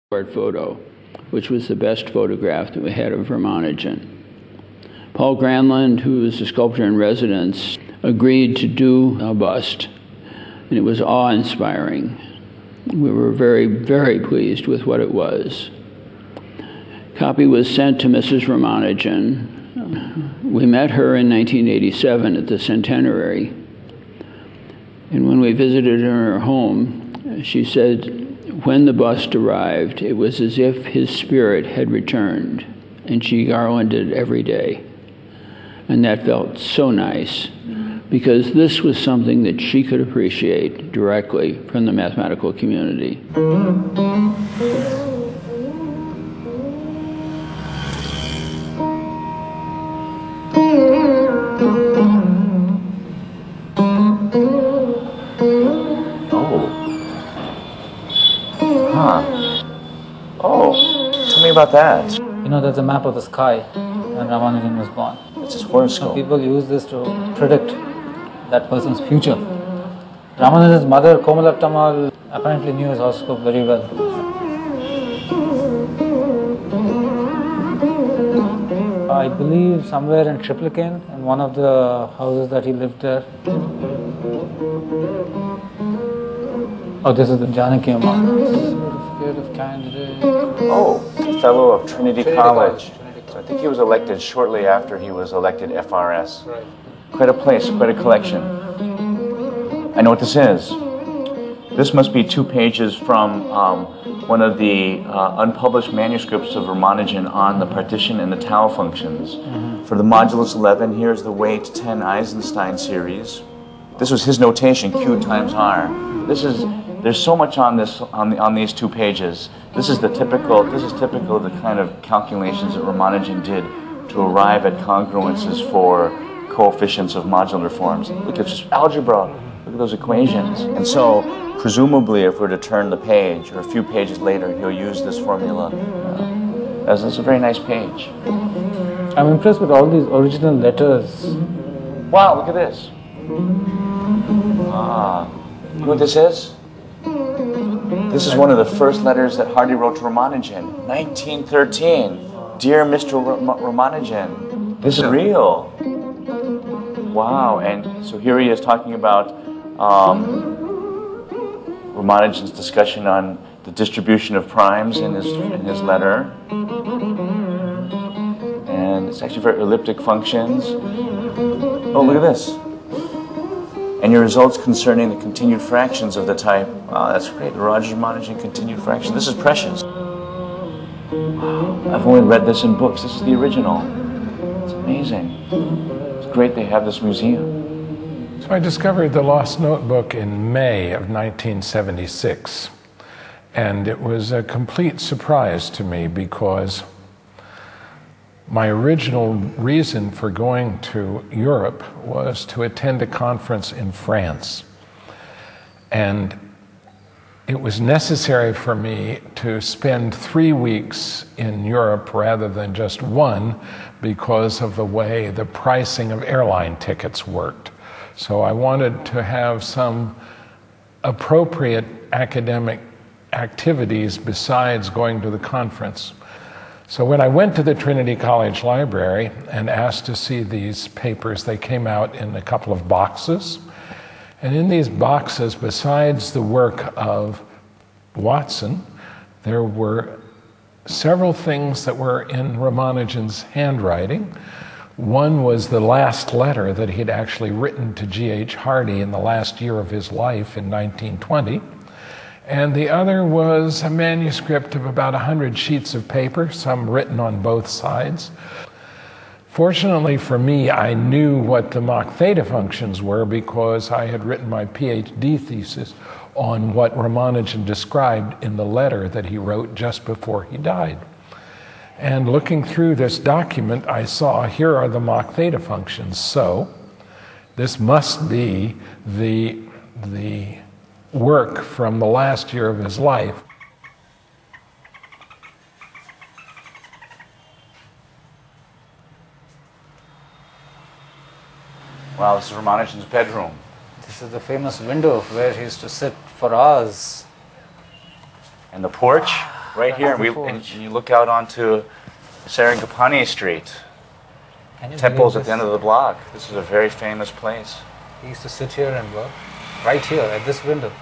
photo, which was the best photograph that we had of Ramanujan. Paul Granlund, who was a sculptor in residence, agreed to do a bust, and it was awe-inspiring. We were very, very pleased with what it was. Copy was sent to Mrs. Ramanujan. We met her in 1987 at the centenary, and when we visited her home, she said, when the bust arrived, it was as if his spirit had returned, and she garlanded every day. And that felt so nice, because this was something that she could appreciate directly from the mathematical community. Tell me about that. You know, that's a map of the sky when Ramanujan was born. It's his horoscope. So people use this to predict that person's future. Ramanujan's mother, Komalattammal, apparently knew his horoscope very well. I believe somewhere in Triplicane, in one of the houses that he lived there. Oh, this is the Janaki Amma. Certificate of candidate. Oh, fellow of Trinity College. So I think he was elected shortly after he was elected FRS. Right. Quite a place, quite a collection. I know what this is. This must be 2 pages from one of the unpublished manuscripts of Ramanujan on the partition and the tau functions. For the modulus 11, here's the way to 10 Eisenstein series. This was his notation, Q times R. There's so much on this on these 2 pages. This is typical of the kind of calculations that Ramanujan did to arrive at congruences for coefficients of modular forms. Look at just algebra. Look at those equations. And so, presumably, if we're to turn the page, or a few pages later, he'll use this formula. That's a very nice page. I'm impressed with all these original letters. Wow, look at this. You know what this is? This is one of the first letters that Hardy wrote to Ramanujan. 1913. Dear Mr. Ramanujan, this is real. Wow, and so here he is talking about Ramanujan's discussion on the distribution of primes in his letter. And it's actually very elliptic functions. Oh, look at this. And your results concerning the continued fractions of the type. Wow, that's great. The Ramanujan continued fraction. This is precious. Wow, I've only read this in books. This is the original. It's amazing. It's great they have this museum. So I discovered the Lost Notebook in May of 1976. And it was a complete surprise to me because my original reason for going to Europe was to attend a conference in France. And it was necessary for me to spend 3 weeks in Europe rather than just 1 because of the way the pricing of airline tickets worked. So I wanted to have some appropriate academic activities besides going to the conference. So when I went to the Trinity College Library and asked to see these papers, they came out in a couple of boxes. And in these boxes, besides the work of Watson, there were several things that were in Ramanujan's handwriting. One was the last letter that he'd actually written to G.H. Hardy in the last year of his life in 1920. And the other was a manuscript of about 100 sheets of paper, some written on both sides. Fortunately for me, I knew what the Mach theta functions were because I had written my PhD thesis on what Ramanujan described in the letter that he wrote just before he died. And looking through this document, I saw here are the Mach theta functions. So this must be the work from the last year of his life. Wow, this is Ramanujan's bedroom. This is the famous window where he used to sit for hours. And the porch? right here, and you look out onto Sarangapani Street. Temples at the end of the block. This is a very famous place. He used to sit here and work, right here at this window.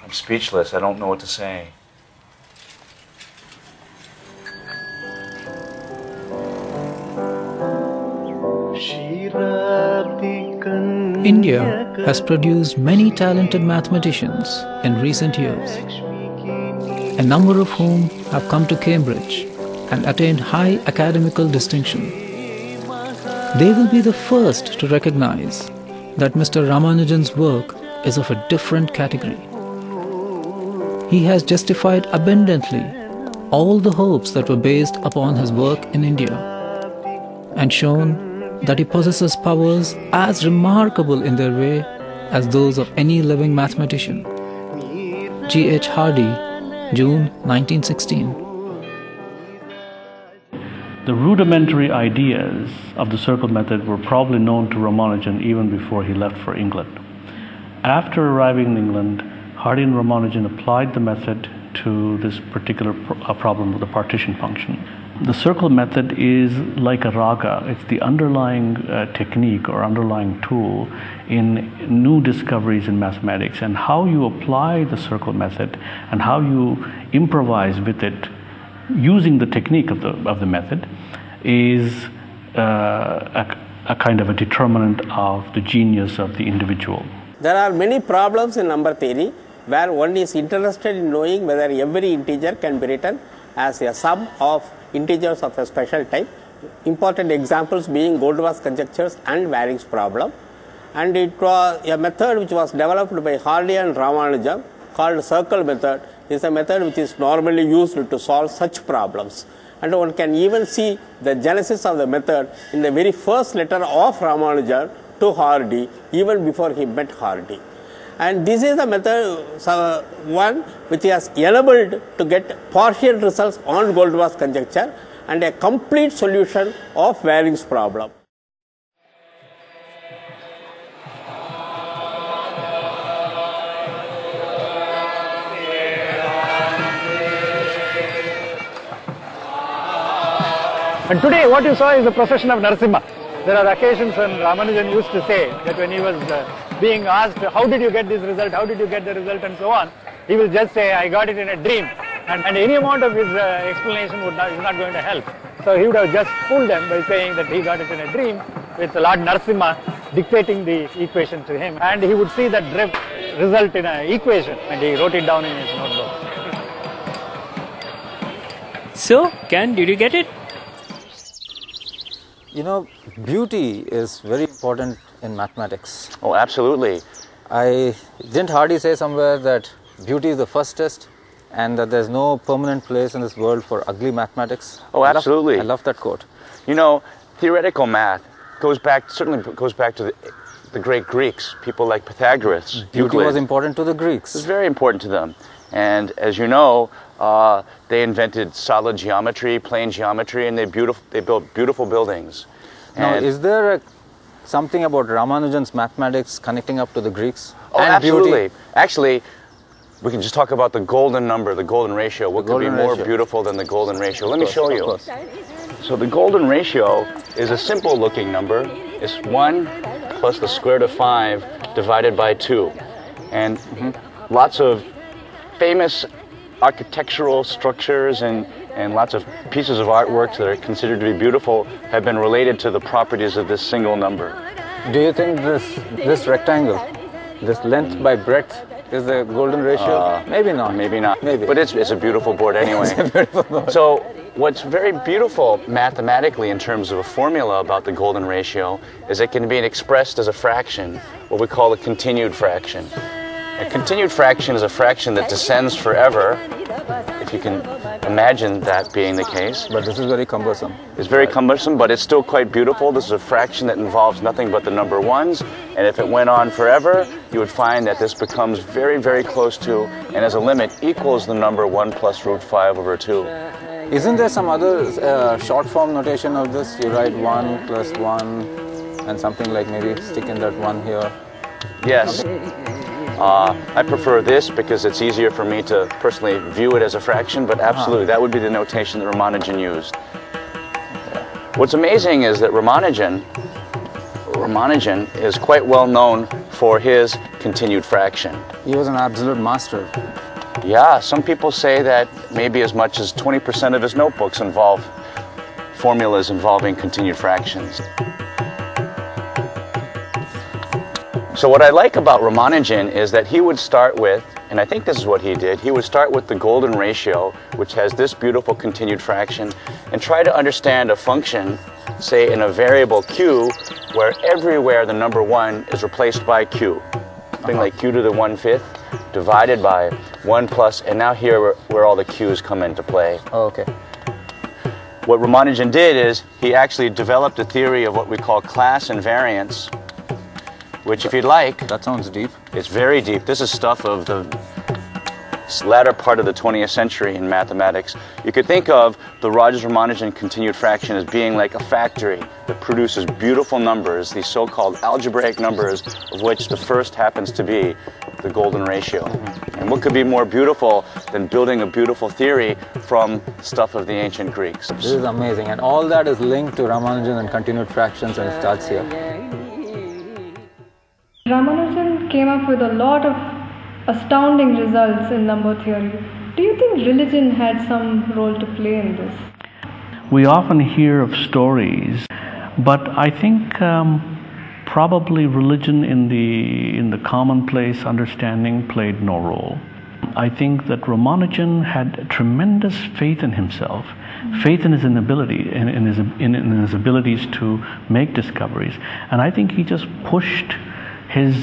I'm speechless. I don't know what to say. India has produced many talented mathematicians in recent years, a number of whom have come to Cambridge and attained high academical distinction. They will be the first to recognize that Mr. Ramanujan's work is of a different category. He has justified abundantly all the hopes that were based upon his work in India and shown that he possesses powers as remarkable in their way as those of any living mathematician. G.H. Hardy, June 1916. The rudimentary ideas of the circle method were probably known to Ramanujan even before he left for England. After arriving in England, Hardy and Ramanujan applied the method to this particular problem with the partition function. The circle method is like a raga. It's the underlying technique or underlying tool in new discoveries in mathematics, and how you apply the circle method and how you improvise with it using the technique of the method is a kind of a determinant of the genius of the individual. There are many problems in number theory where one is interested in knowing whether every integer can be written as a sum of integers of a special type. Important examples being Goldbach's conjectures and Waring's problem. And it was a method which was developed by Hardy and Ramanujan called circle method. Is a method which is normally used to solve such problems. And one can even see the genesis of the method in the very first letter of Ramanujan to Hardy, even before he met Hardy. And this is the method one which has enabled to get partial results on Goldbach's conjecture and a complete solution of Waring's problem. And today what you saw is the procession of Narasimha. There are occasions when Ramanujan used to say that when he was being asked, how did you get this result, how did you get the result and so on, he will just say, I got it in a dream. And any amount of his explanation is not going to help. So he would have just fooled them by saying that he got it in a dream with Lord Narasimha dictating the equation to him. And he would see that result in an equation and he wrote it down in his notebook. So, Ken, did you get it? You know, beauty is very important in mathematics. Oh, absolutely. Didn't Hardy say somewhere that beauty is the first test and that there's no permanent place in this world for ugly mathematics? Oh, absolutely. I love that quote. You know, theoretical math certainly goes back to the great Greeks, people like Pythagoras. Beauty was important to the Greeks. It was very important to them. And as you know, they invented solid geometry, plane geometry, and they built beautiful buildings. Now, is there something about Ramanujan's mathematics connecting up to the Greeks? Oh, and absolutely. Beauty? Actually, we can just talk about the golden number, the golden ratio. What could be more beautiful than the golden ratio? Let me show you. So the golden ratio is a simple looking number. It's 1 plus the square root of 5 divided by 2. And lots of famous architectural structures and lots of pieces of artwork that are considered to be beautiful have been related to the properties of this single number. Do you think this rectangle, this length by breadth, is the golden ratio? Maybe not. Maybe not. Maybe. But it's a beautiful board anyway. It's a beautiful board. So what's very beautiful mathematically in terms of a formula about the golden ratio is it can be expressed as a fraction, what we call a continued fraction. A continued fraction is a fraction that descends forever, if you can imagine that being the case. But this is very cumbersome. It's very cumbersome, but it's still quite beautiful. This is a fraction that involves nothing but the number ones, and if it went on forever, you would find that this becomes very, very close to, and as a limit, equals the number 1 plus root 5 over 2. Isn't there some other short form notation of this? You write 1 plus 1 and something like maybe stick in that 1 here. Yes. I prefer this because it's easier for me to personally view it as a fraction, but absolutely, that would be the notation that Ramanujan used. What's amazing is that Ramanujan is quite well known for his continued fraction. He was an absolute master. Yeah, some people say that maybe as much as 20% of his notebooks involve formulas involving continued fractions. So what I like about Ramanujan is that he would start with, and I think this is what he did, he would start with the golden ratio, which has this beautiful continued fraction, and try to understand a function, say in a variable q, where everywhere the number 1 is replaced by q. Something like q to the 1/5 divided by 1 plus, and now here where all the q's come into play. Oh, okay. What Ramanujan did is he actually developed a theory of what we call class invariance, which if you'd like... That sounds deep. It's very deep. This is stuff of the latter part of the 20th century in mathematics. You could think of the Rogers-Ramanujan continued fraction as being like a factory that produces beautiful numbers, these so-called algebraic numbers, of which the first happens to be the golden ratio. And what could be more beautiful than building a beautiful theory from stuff of the ancient Greeks? This is amazing, and all that is linked to Ramanujan and continued fractions, and it starts here. Ramanujan came up with a lot of astounding results in number theory. Do you think religion had some role to play in this? We often hear of stories, but I think probably religion in the commonplace understanding played no role. I think that Ramanujan had tremendous faith in himself, faith in his inability, in his abilities to make discoveries, and I think he just pushed his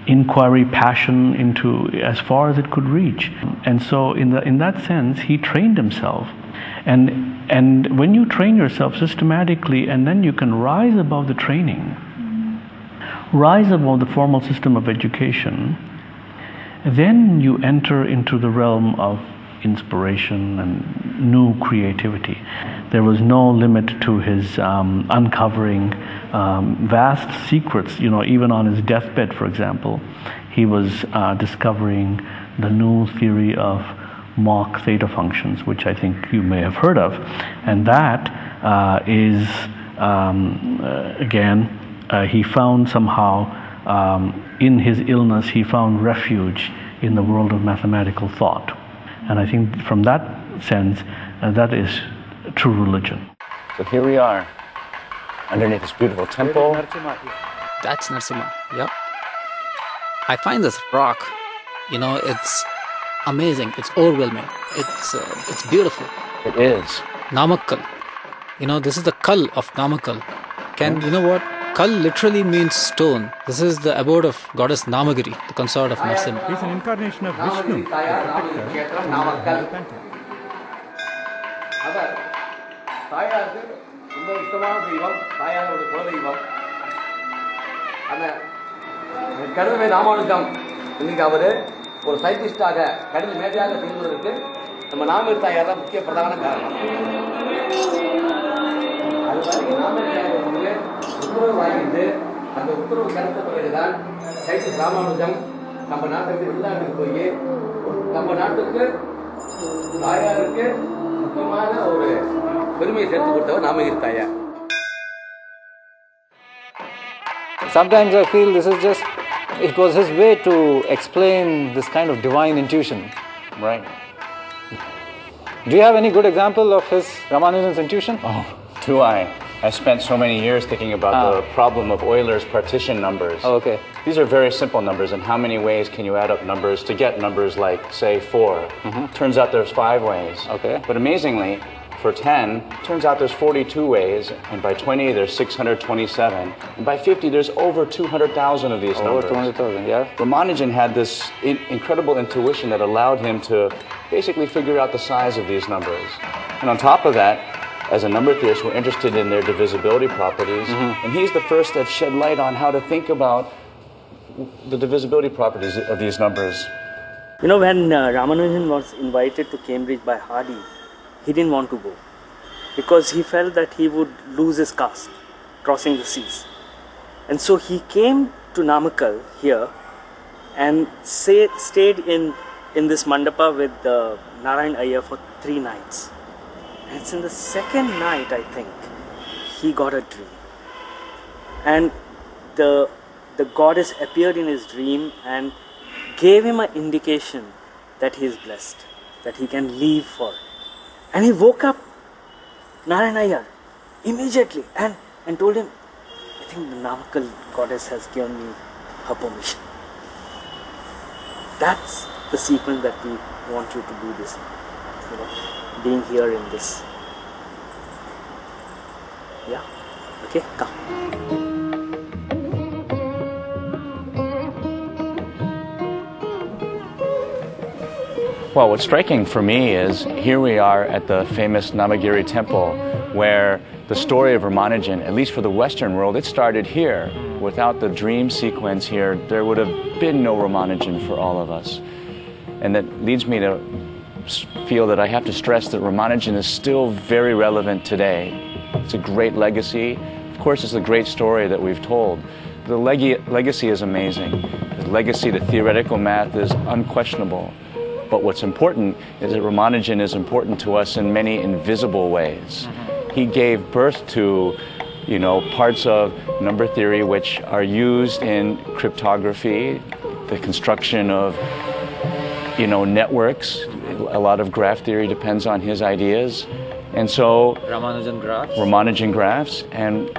inquiry passion into as far as it could reach. And so in that sense, he trained himself. And when you train yourself systematically, and then you can rise above the training, rise above the formal system of education, then you enter into the realm of inspiration and new creativity. There was no limit to his uncovering vast secrets. Even on his deathbed, for example, he was discovering the new theory of Mach theta functions, which I think you may have heard of, and that is again he found somehow in his illness he found refuge in the world of mathematical thought. And I think from that sense, that is true religion. So here we are, underneath this beautiful temple. That's Narasimha, yeah. I find this rock, it's amazing, it's overwhelming, it's beautiful. It is. Namakkal. This is the Kal of Namakkal. You know what? Kal literally means stone. This is the abode of goddess Namagiri, the consort of Narasimha. He's an incarnation of Vishnu. ஒரு சயின்டிஸ்டாக கடின மேதையாக செய்வதற்கு நம்ம Namer தாயார் தான் முக்கிய பிரதான காரணம். அது மாதிரி நாமர் தாயார் உத்தரவு வாங்கிட்டு அந்த உத்தரவு கிடைத்த பிறகுதான் சயின்டிஸ்ட் ராமானுஜம் நம்ம நாட்டுக்கு வெளிநாட்டுக்கு போய் நம்ம நாட்டுக்கு தாயாருக்கு முக்கியமான ஒரு பெருமையை சேர்த்து கொடுத்தவர் நாமகிரி தாயார். Sometimes I feel this is just, it was his way to explain this kind of divine intuition. Right. Do you have any good example of his Ramanujan's intuition? Oh, do I? I spent so many years thinking about the problem of Euler's partition numbers. Oh, okay. These are very simple numbers, and how many ways can you add up numbers to get numbers like, say, 4? Turns out there's 5 ways. Okay. But amazingly, for 10, turns out there's 42 ways, and by 20 there's 627, and by 50 there's over 200,000 of these numbers. Over 200,000, yeah. Ramanujan had this incredible intuition that allowed him to basically figure out the size of these numbers. And on top of that, as a number theorist, we're interested in their divisibility properties, and he's the first that shed light on how to think about the divisibility properties of these numbers. When Ramanujan was invited to Cambridge by Hardy, he didn't want to go because he felt that he would lose his caste crossing the seas. And so he came to Namakkal here and stayed in this mandapa with Narayan Iyer for 3 nights. And it's in the second night, I think, he got a dream. And the goddess appeared in his dream and gave him an indication that he is blessed, that he can leave for. And he woke up Narayan Iyer immediately and told him, I think the Namakkal goddess has given me her permission. That's the sequence that we want you to do this, being here in this. Yeah, okay, come. Well, what's striking for me is here we are at the famous Namagiri temple where the story of Ramanujan, at least for the Western world, it started here. Without the dream sequence here, there would have been no Ramanujan for all of us. And that leads me to feel that I have to stress that Ramanujan is still very relevant today. It's a great legacy. Of course, it's a great story that we've told. The legacy is amazing. The legacy to theoretical math is unquestionable. But what's important is that Ramanujan is important to us in many invisible ways. He gave birth to, parts of number theory which are used in cryptography, the construction of, networks. A lot of graph theory depends on his ideas. And so Ramanujan graphs, and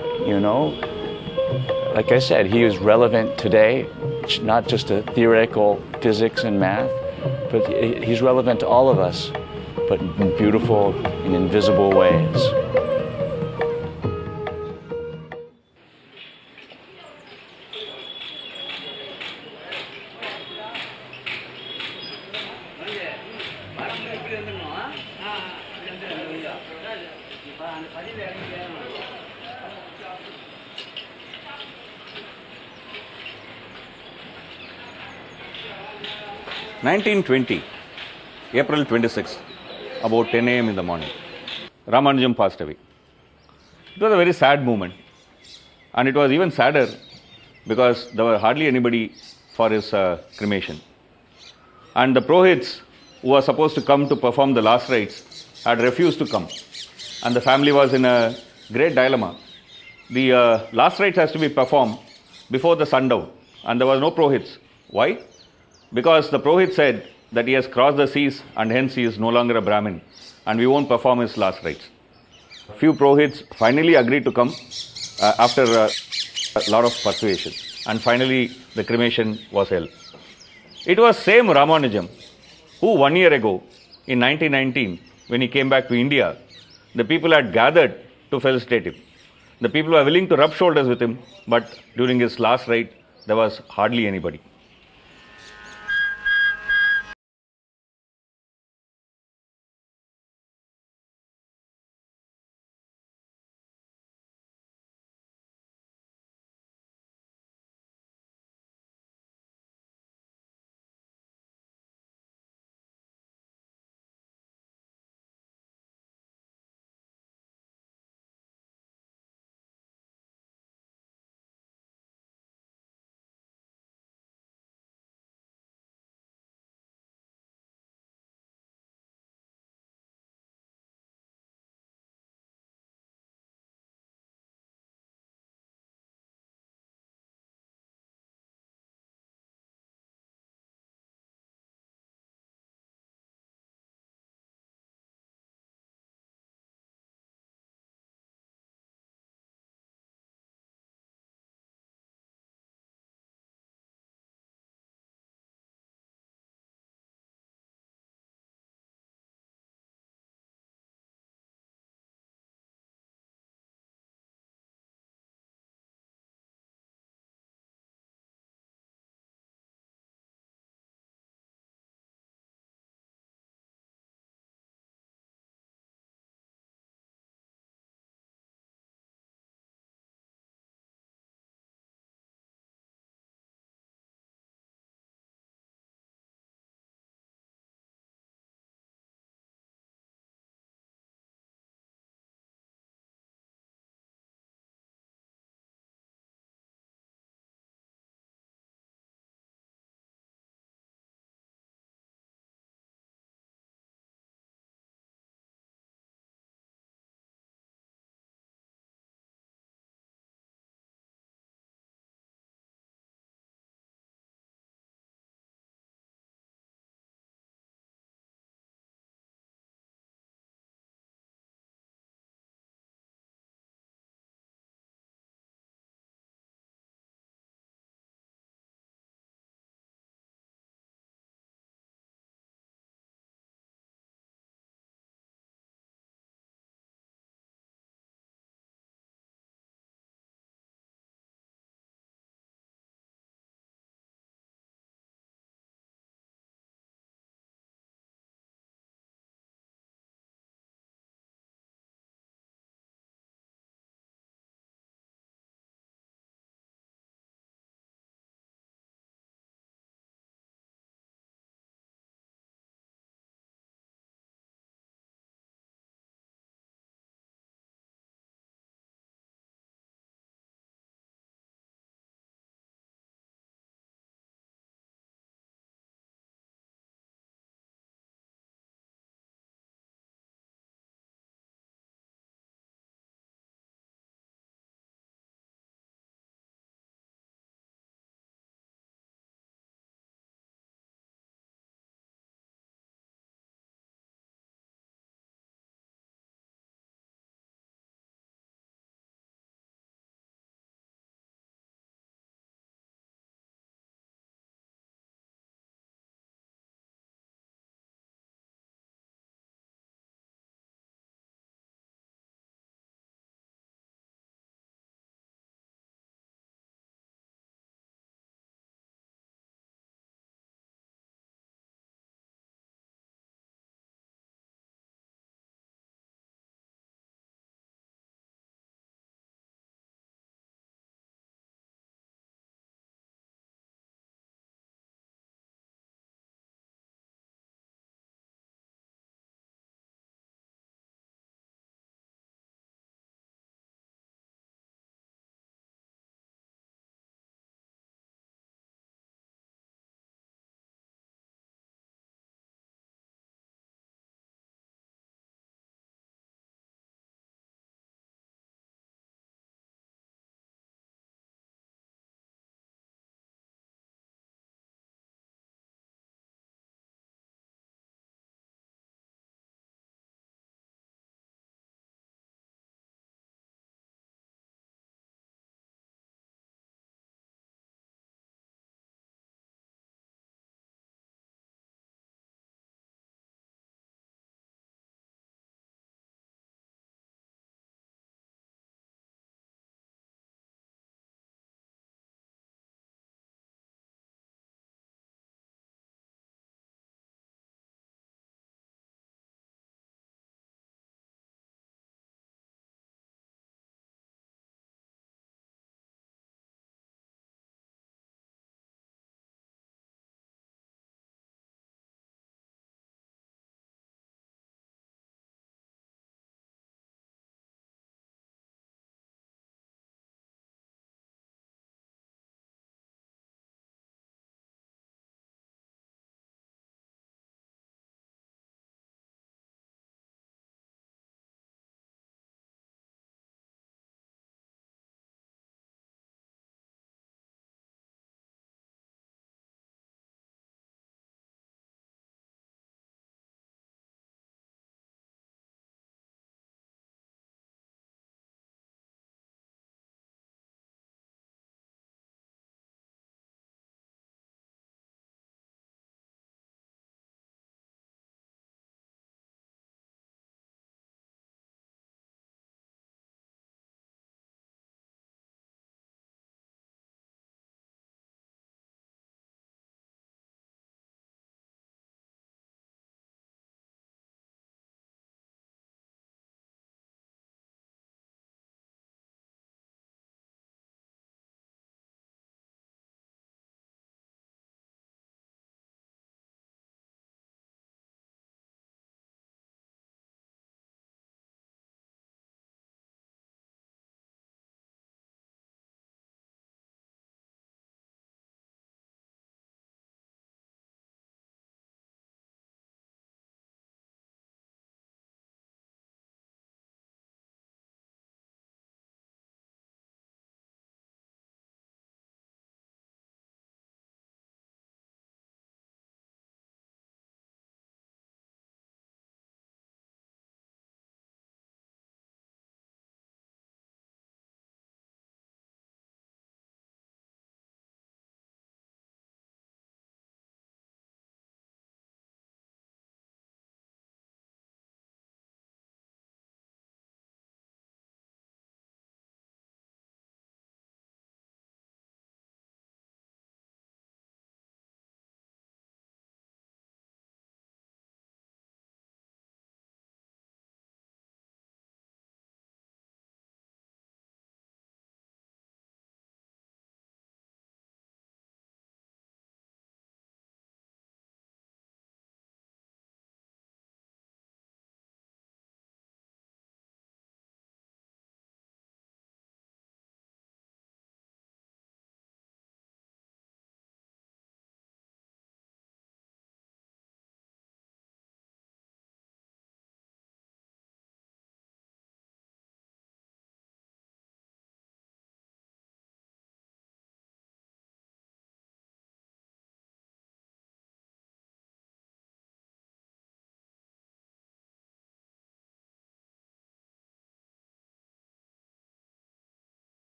like I said, he is relevant today, not just to theoretical physics and math, but he's relevant to all of us, but in beautiful and invisible ways. April 26th, about 10 a.m. in the morning, Ramanujan passed away. It was a very sad moment, and it was even sadder because there were hardly anybody for his cremation. And the Purohits who were supposed to come to perform the last rites had refused to come, and the family was in a great dilemma. The last rites has to be performed before the sundown, and there was no Purohits. Why? Because the Purohit said that he has crossed the seas and hence he is no longer a Brahmin and we won't perform his last rites. A few Purohits finally agreed to come after a lot of persuasion, and finally the cremation was held. It was same Ramanujan who 1 year ago in 1919, when he came back to India, the people had gathered to felicitate him. The people were willing to rub shoulders with him, but during his last rite there was hardly anybody.